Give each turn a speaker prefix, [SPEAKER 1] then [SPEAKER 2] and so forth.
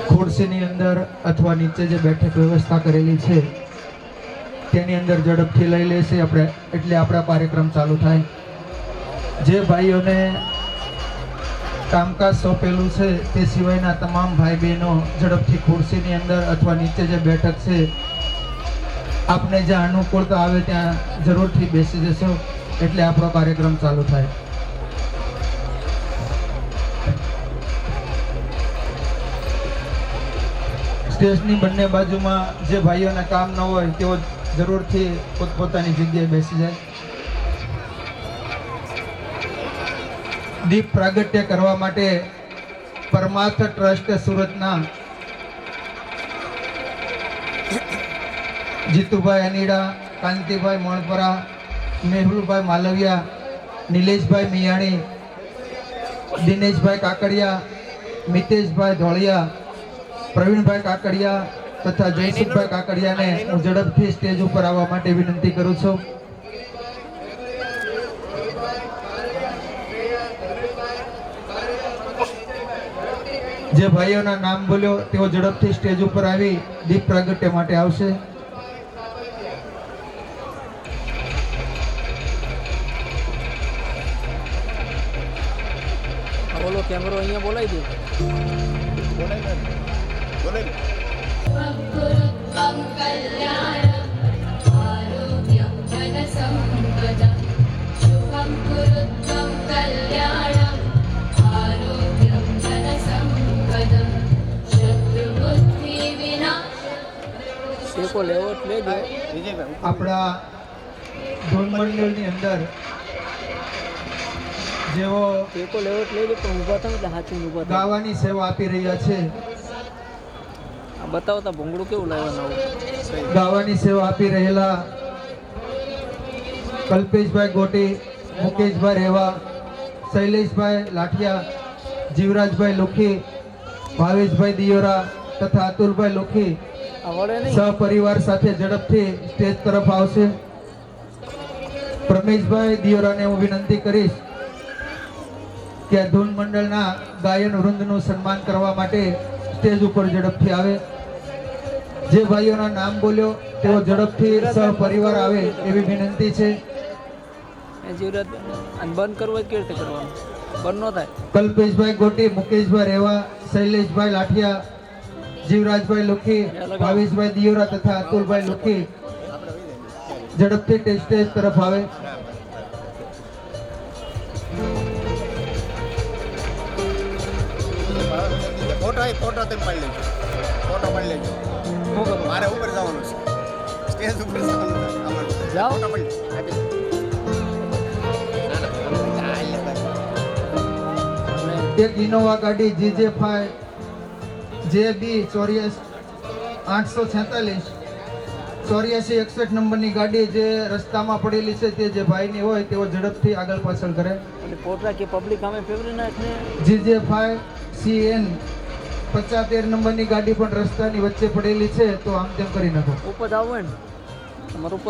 [SPEAKER 1] ખુરશીની અંદર અથવા નીચે જે બેઠક વ્યવસ્થા કરેલી છે તેની અંદર ઝડપથી લઈ લેશે આપણે, એટલે આપણા કાર્યક્રમ ચાલુ થાય. જે ભાઈઓને કામકાજ સોંપેલું છે તે સિવાયના તમામ ભાઈ બહેનો ઝડપથી ખુરશીની અંદર અથવા નીચે જે બેઠક છે આપને જ્યાં અનુકૂળતા આવે ત્યાં જરૂરથી બેસી જશો, એટલે આપણો કાર્યક્રમ ચાલુ થાય. સ્ટેજની બંને બાજુમાં જે ભાઈઓને કામ ન હોય તેઓ જરૂરથી પોતપોતાની જગ્યાએ બેસી જાય. દીપ પ્રાગટ્ય કરવા માટે પરમાર્થ ટ્રસ્ટ સુરતના જીતુભાઈ અનીડા, કાંતિભાઈ મોણપરા, મેહુલભાઈ માલવિયા, નિલેશભાઈ મિયાણી, દિનેશભાઈ કાકડિયા, મિતેશભાઈ ધોળિયા, પ્રવીણભાઈ કાકડિયા તથા જયસુખભાઈ કાકડિયાને હું ઝડપથી સ્ટેજ ઉપર આવવા માટે વિનંતી કરું છું. જે ભાઈઓના નામ બોલ્યો તેઓ ઝડપથી સ્ટેજ ઉપર આવી દીપ પ્રાગટ્ય માટે આવશે.
[SPEAKER 2] બોલો, કેમેરો અહીંયા બોલાવી દે. લેવો લેજો.
[SPEAKER 1] આપણા ધૂન મંડળની અંદર જેઓ
[SPEAKER 2] ટેકો લેવો લેજો, પણ ઊભા થાવ એટલે હાચું ઊભા થાવ.
[SPEAKER 1] ગાવાની સેવા આપી રહ્યા છે,
[SPEAKER 2] આ બતાવતા ભૂંગળું કેવું લાવવાનું.
[SPEAKER 1] ગાવાની સેવા આપી રહેલા કલ્પેશભાઈ ગોટી, મુકેશભાઈ રેવા, શૈલેષભાઈ લાઠિયા, જીવરાજભાઈ લુખી, ભાવેશભાઈ દિયોરા તથા અતુલભાઈ લુખી સહપરિવાર સાથે ઝડપથી સ્ટેજ તરફ આવશે. પ્રમેશભાઈ દિયોરાને હું વિનંતી કરીશ કે ધૂન મંડળના ગાયન વૃંદનું સન્માન કરવા માટે સ્ટેજ ઉપર ઝડપથી આવે. જે ભાઈઓના નામ બોલ્યો તેઓ ઝડપથી સહપરિવાર આવે એવી વિનંતી છે.
[SPEAKER 2] બંધ કરવું કેવી રીતે કરવાનું? બંધ ન થાય.
[SPEAKER 1] કલ્પેશભાઈ ગોટી, મુકેશભાઈ રેવા, શૈલેષભાઈ લાઠિયા, જીવરાજભાઈ લુખી, ભાવેશભાઈ દિયોરા તથા અતુલભાઈ લુખી ઝડપથી સ્ટેજ તરફ આવે.
[SPEAKER 3] ફોટો તમે પાડી લેજો. ફોટો પાડી લેજો. મારે ઉપર જવાનું છે, સ્ટેજ ઉપર જવાનું છે.
[SPEAKER 2] જાઓ.
[SPEAKER 3] ફોટો પાડી
[SPEAKER 1] એક ઇનોવા ગાડી GJ5 JB 846 8461 નંબરની ગાડી જે રસ્તામાં પડેલી છે તે જે ભાઈની હોય તેઓ ઝડપથી આગળ પાછળ કરે.
[SPEAKER 2] અને પોટરા કે પબ્લિક અમે ફેવરેટ નાખને.
[SPEAKER 1] GJ5 CN 75 નંબરની ગાડી પણ રસ્તાની વચ્ચે પડેલી છે, તો આમ તેમ કરી નાખો.
[SPEAKER 2] ઉપર આવો ને તમારું ઉપર